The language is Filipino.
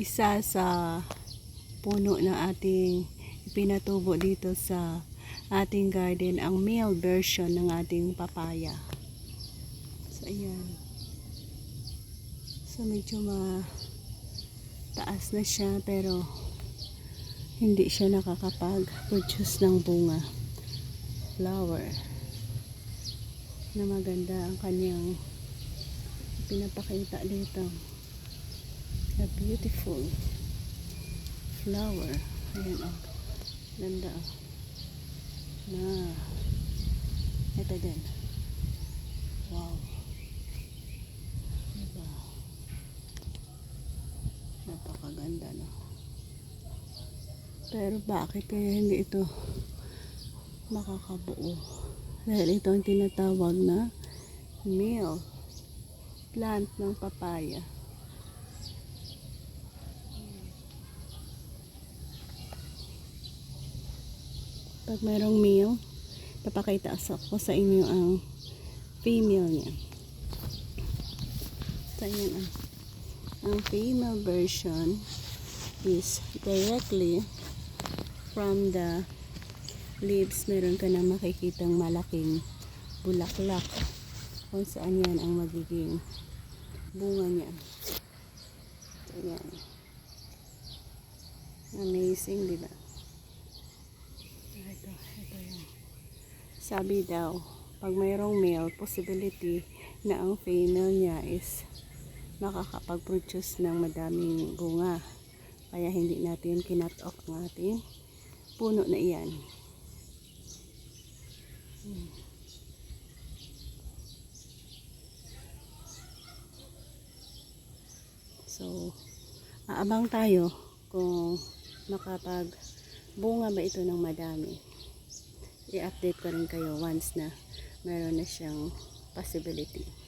isa sa puno na ating pinatubo dito sa ating garden, ang male version ng ating papaya. So ayan, so medyo mataas na siya pero hindi siya nakakapag-produce ng bunga, flower na maganda. Ang kanyang pinapakita dito, a beautiful flower. Ayan, oh, ganda, oh. Na ito din, wow, diba, napakaganda, no? Pero bakit kaya hindi ito makakabuo? Dahil ito ang tinatawag na male plant ng papaya. Pag mayroong male, papakita ko sa inyo ang female niya. So yan, ang female version is directly from the leaves. Meron ka na makikitang malaking bulaklak kung saan yan ang magiging bunga niya. So yan, amazing, diba? Ito yung sabi daw, pag mayroong male, possibility na ang female niya is makakapag-produce ng madaming bunga. Kaya hindi natin kinat off ang ating puno na iyan. So, aabang tayo kung makapag bunga ba ito ng madami. I-update ko rin kayo once na meron na siyang possibility.